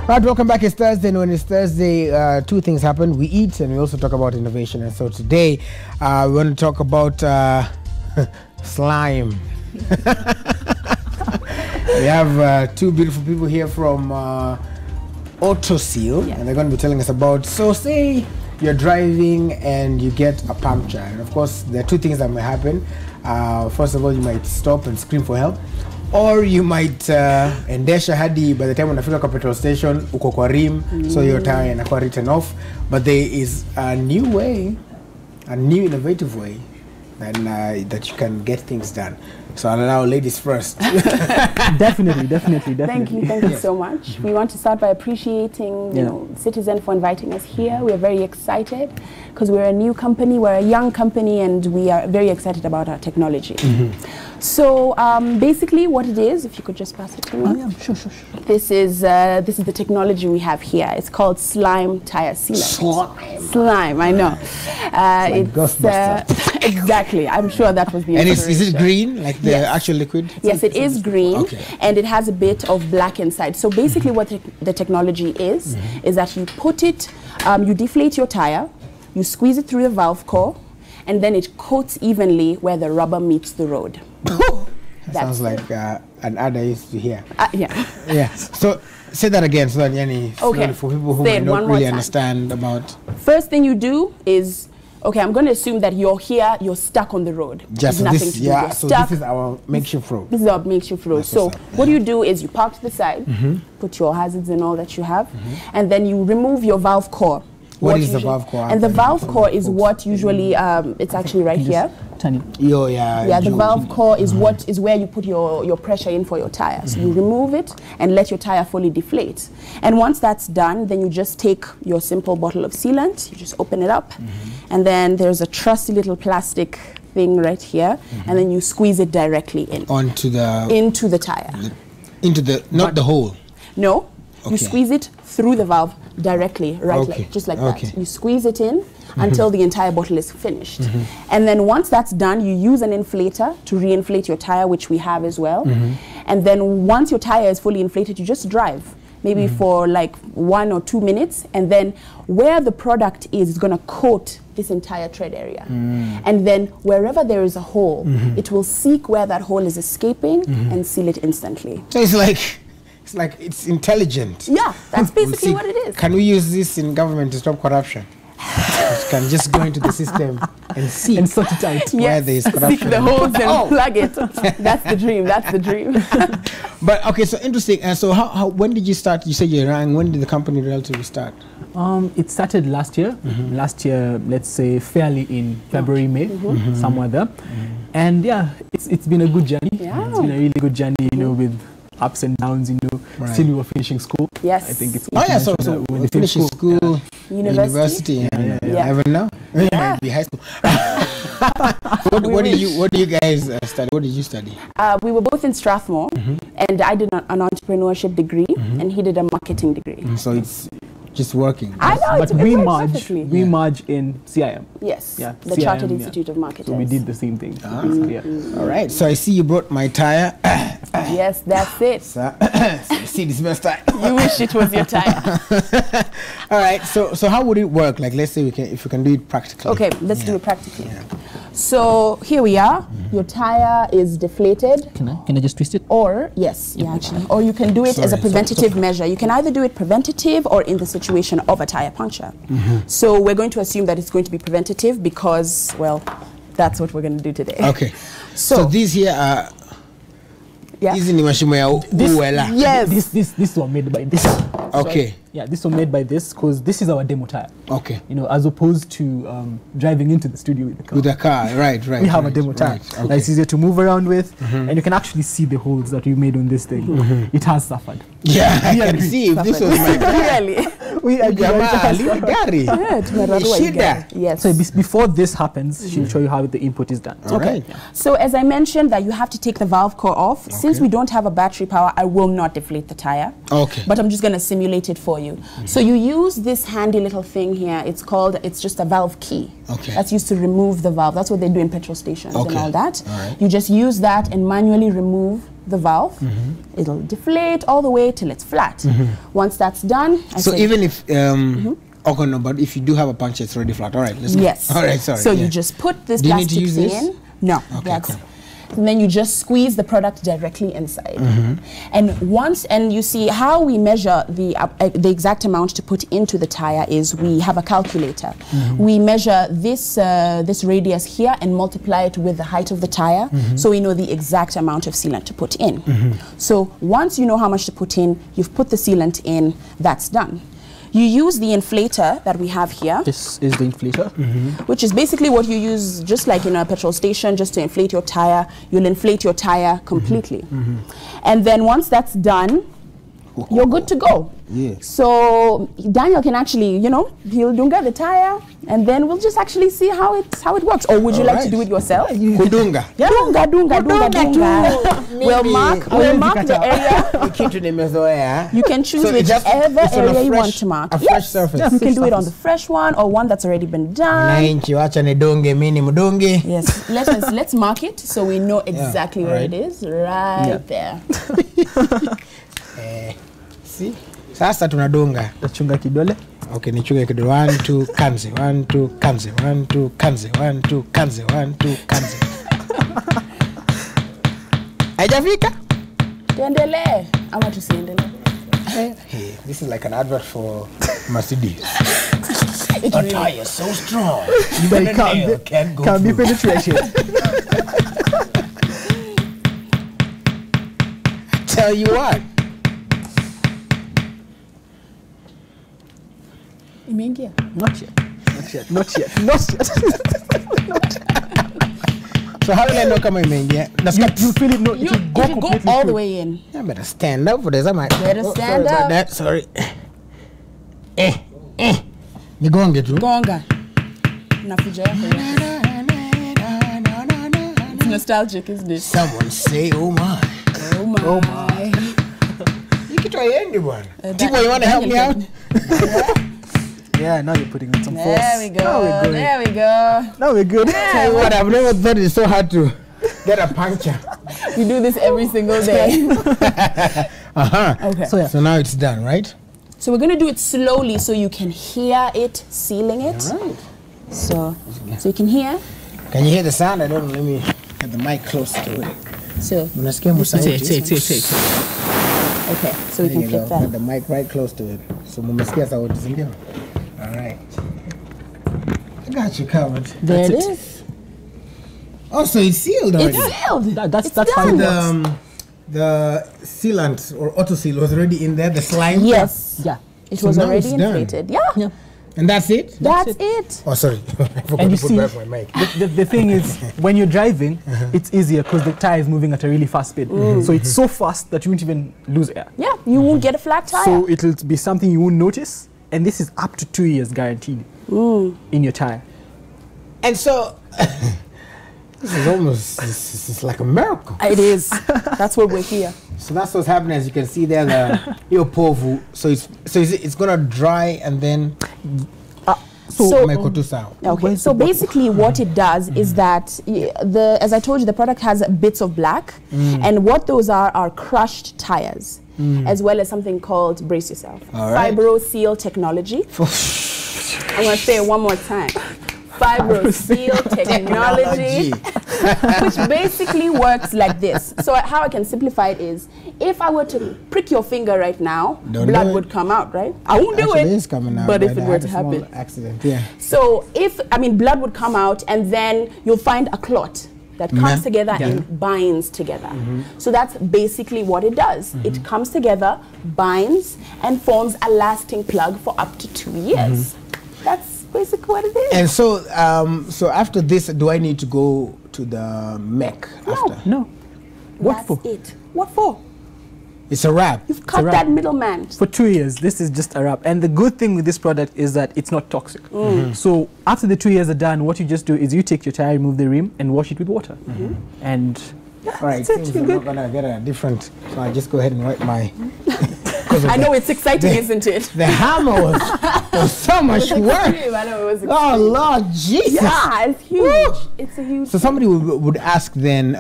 Right, welcome back. It's Thursday, and when it's Thursday, two things happen. We eat, and we also talk about innovation. And so today, we want to talk about slime. We have two beautiful people here from Seal, and they're going to be telling us about, so say you're driving and you get a puncture. And of course, there are two things that may happen. First of all, you might stop and scream for help. Or you might endesha hadi by the time unafika kwa petrol station uko kwa rim, so your tire inakuwa written off. But there is a new way, a new innovative way that you can get things done. So I'll allow ladies first. Definitely. Thank you so much. We want to start by appreciating, you know, Citizen for inviting us here. We are very excited because we're a new company, we're a young company, and we are very excited about our technology. So basically, what it is, if you could just pass it to me. Oh, yeah, sure. This is the technology we have here. It's called slime tire sealant. Slime, I know. It's Ghostbusters. Exactly. I'm sure that was the. And is it green, like the actual liquid? Yes, it is green, and it has a bit of black inside. So basically, what the technology is that you put it, you deflate your tire, you squeeze it through the valve core, and then it coats evenly where the rubber meets the road. That sounds like an ad I used to hear. Yeah. So say that again, so that for people who might not really understand about. First thing you do is, okay, I'm going to assume that you're here, you're stuck on the road. Just nothing this, to do. So this is our makeshift road. This is our makeshift road. So what you do is you park to the side, put your hazards and all that you have, and then you remove your valve core. What is the valve core? And the valve core is what usually, it's actually right here. The valve core is what is where you put your pressure in for your tire. So you remove it and let your tire fully deflate. And once that's done, then you just take your simple bottle of sealant, you just open it up, and then there's a trusty little plastic thing right here, and then you squeeze it directly in. Into the tire. Not the hole. No, you squeeze it through the valve directly, just like that. You squeeze it in until the entire bottle is finished. And then once that's done, you use an inflator to re-inflate your tire, which we have as well. And then once your tire is fully inflated, you just drive, maybe for like 1 or 2 minutes. And then where the product is going to coat this entire tread area. And then wherever there is a hole, it will seek where that hole is escaping and seal it instantly. So it's intelligent. Yeah, that's basically what it is. Can we use this in government to stop corruption? You can just go into the system and see and sort it out where there is corruption. Seek the holes and plug it. That's the dream. That's the dream. But okay, so interesting. And so when did you start? You said you rang. When did the company relatively start? It started last year. Last year, let's say fairly in February, May, somewhere there. And yeah, it's been a good journey. Yeah. It's been a really good journey, you know, with ups and downs, you know. Still we were finishing school. Yes. I think it's so when finishing school, university. Never know. Might be high school. What do you guys study? What did you study? We were both in Strathmore, and I did an entrepreneurship degree, and he did a marketing degree. So it's just working. I know, but we merge in CIM. Yes, yeah, the CIM, Chartered Institute of Marketers. So we did the same thing. All right. So I see you brought my tire. Yes, that's it. So, see this best tire. You wish it was your tire. All right. So how would it work? Like, let's say if we can do it practically. Okay, let's do it practically. So here we are. Your tire is deflated. Can I just twist it? Or actually. Or you can do it as a preventative measure. You can either do it preventative or in the situation of a tire puncture. So we're going to assume that it's going to be preventative because, well, that's what we're going to do today. Okay. So these here are. Yes. This were made by this. Okay. So, yeah, this was made by this because this is our demo tire. Okay. You know, as opposed to driving into the studio with the car. With the car, right. We have a demo tire. That is easier to move around with, and you can actually see the holes that we made on this thing. It has suffered. Yeah, I can see if this was my really. Yes. So before this happens, she'll show you how the input is done. Okay. So as I mentioned that you have to take the valve core off. Since we don't have a battery power, I will not deflate the tire. Okay. But I'm just going to simulate it for you. So you use this handy little thing here. It's just a valve key. Okay. That's used to remove the valve. That's what they do in petrol stations and all that. All right. You just use that and manually remove the valve. It'll deflate all the way till it's flat. Once that's done, even if okay, no, but if you do have a puncture, it's already flat. All right, let's go. All right, sorry. So you just put this plastic thing in. No, okay, cool. And then you just squeeze the product directly inside. And you see how we measure the exact amount to put into the tire is we have a calculator. We measure this this radius here and multiply it with the height of the tire, so we know the exact amount of sealant to put in. So once you know how much to put in, you've put the sealant in, that's done. You use the inflator that we have here. This is the inflator. Which is basically what you use just like in a petrol station, just to inflate your tire. You'll inflate your tire completely. And then once that's done, you're good to go. So Daniel can actually, you know, he'll dunga the tire, and then we'll just actually see how it works. Or would you like to do it yourself? Kudunga. Yeah, dunga. We'll mark the area. You can choose whichever area you want to mark. A fresh surface. You can do it on the fresh one or one that's already been done. Yes. Let's mark it so we know exactly where it is. Right there. See? Sasa tunadunga. Tachunga kidole. Okay, nichunge kidole. 1 2 kanze. 1 2 kanze. 1 2 kanze. 1 2 kanze. 1 2 kanze. Haijafika? Tuendelee. Ama tusiendelee. Hey, this is like an advert for Mercedes. It's Our tire is so strong. Can't be penetration. Tell you what. Not yet. So how will I know kama imeingia? You feel it, no, you go all the way in. I better stand up for this. Better stand up. Sorry. Nigonge tu. Gonga. Nafuja yako. It's nostalgic, isn't it? Someone say, oh my. Oh my. Oh my. You can try any one. Tipo, you want to help me out? Yeah, now you're putting on some force. There we go. There we go. Now we're good. Tell you what, I've never thought it's so hard to get a puncture. We do this every single day. Okay. So now it's done, right? So we're going to do it slowly so you can hear it sealing it. All right. So you can hear. Can you hear the sound? I don't know. Let me get the mic close to it. So take. Okay, so we can flip that. Get the mic right close to it. So mumesikia sauti, si ndio? All right. I got you covered. There it is. Oh, so it's sealed already. It's sealed. That's how it works. The sealant or auto seal was already in there. The slime. Yes. Yeah. It was already inflated. Yeah. And that's it? That's it. Oh, sorry. I forgot to put back my mic. The thing is, when you're driving, it's easier because the tire is moving at a really fast speed. So it's so fast that you won't even lose air. Yeah, you won't get a flat tire. So it'll be something you won't notice. And this is up to 2 years guaranteed in your tire. And so, this is almost, this is like a miracle. It is. That's what we're here. So that's what's happening. As you can see there, the povu. So it's gonna dry and then. Okay. So basically, what it does is that as I told you, the product has bits of black, and what those are crushed tires, as well as something called, brace yourself, Fibro Seal technology. I'm gonna say it one more time. Fibro Seal technology, which basically works like this. So how I can simplify it is, if I were to prick your finger right now, blood would come out, right? I won't do it, it's coming out, but if it were to happen, accident. So blood would come out, and then you'll find a clot that comes together and binds together. So that's basically what it does. It comes together, binds, and forms a lasting plug for up to 2 years. That's basically what it is. And so, so after this, do I need to go to the mech after? No. What for? It. What for? It's a wrap. You've cut that middleman. For 2 years, this is just a wrap. And the good thing with this product is that it's not toxic. So after the 2 years are done, what you just do is you take your tire, remove the rim, and wash it with water. And all right, things are not gonna get a different. So I just go ahead and wipe my. I know it's exciting, isn't it? The hammer was so much work. I know it was oh Lord Jesus! Yeah, it's huge. It's a huge. So somebody would ask then,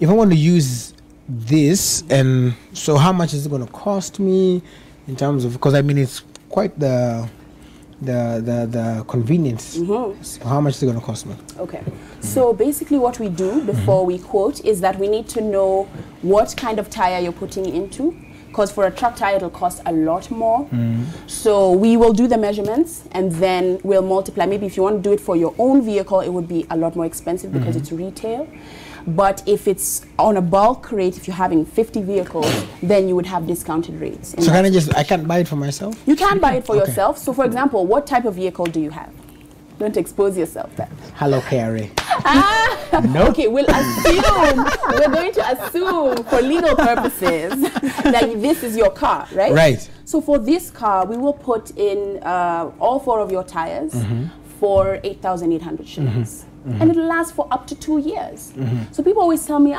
if I want to use this, and so how much is it going to cost me in terms of, because I mean it's quite the convenience. So how much is it going to cost me? Okay, so basically what we do before we quote is that we need to know what kind of tire you're putting into, because for a truck tire it'll cost a lot more. So we will do the measurements and then we'll multiply. Maybe if you want to do it for your own vehicle, it would be a lot more expensive because it's retail. But if it's on a bulk rate, if you're having 50 vehicles, then you would have discounted rates. So I can't buy it for myself? You can buy it for yourself. So for example, what type of vehicle do you have? Don't expose yourself then. Hello, Carrie. Nope. Okay, we're going to assume for legal purposes that this is your car, right? Right. So for this car, we will put in all 4 of your tires for 8,800 shillings. And it'll last for up to 2 years. So people always tell me,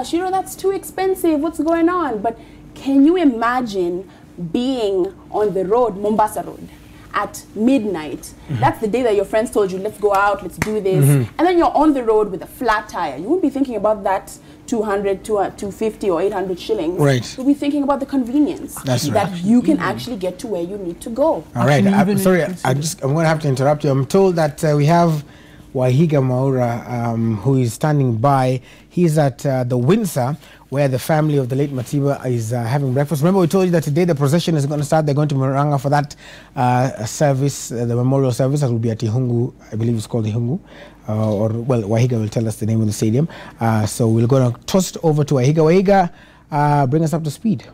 Shiro, that's too expensive, what's going on? But can you imagine being on the road, Mombasa Road, at midnight? That's the day that your friends told you, let's go out, let's do this. And then you're on the road with a flat tire. You won't be thinking about that 200, 250 or 800 shillings. Right. You'll be thinking about the convenience that you can actually get to where you need to go. All right, I'm sorry, I'm going to have to interrupt you. I'm told that we have Wahiga Maura, who is standing by. He's at the Windsor, where the family of the late Matiba is having breakfast. Remember, we told you that today the procession is going to start. They're going to Muranga for that service, the memorial service that will be at Ihungu. I believe it's called Ihungu. Or, well, Wahiga will tell us the name of the stadium. So we're going to toss it over to Wahiga. Wahiga, bring us up to speed.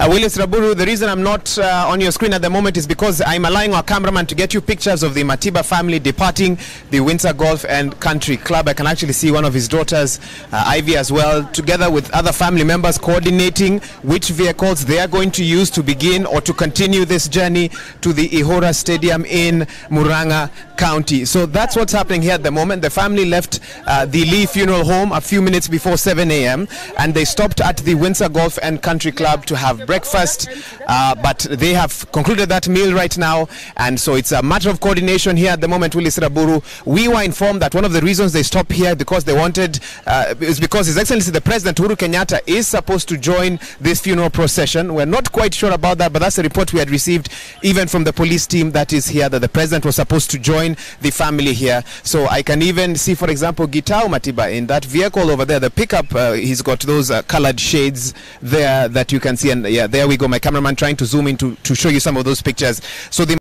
Willis Raburu, the reason I'm not on your screen at the moment is because I'm allowing our cameraman to get you pictures of the Matiba family departing the Windsor Golf and Country Club. I can actually see one of his daughters, Ivy, as well, together with other family members coordinating which vehicles they are going to use to begin or to continue this journey to the Ihora Stadium in Muranga County. So that's what's happening here at the moment. The family left the Lee Funeral Home a few minutes before 7 a.m. and they stopped at the Windsor Golf and Country Club to have breakfast, but they have concluded that meal right now, and so it's a matter of coordination here at the moment. Willis Raburu, we were informed that one of the reasons they stopped here because they wanted is because His Excellency the President Uhuru Kenyatta is supposed to join this funeral procession. We're not quite sure about that, but that's a report we had received even from the police team that is here, that the President was supposed to join the family here. So I can even see, for example, Gitau Matiba in that vehicle over there, the pickup. He's got those colored shades there that you can see, and yeah, there we go, my cameraman trying to zoom in to show you some of those pictures. So the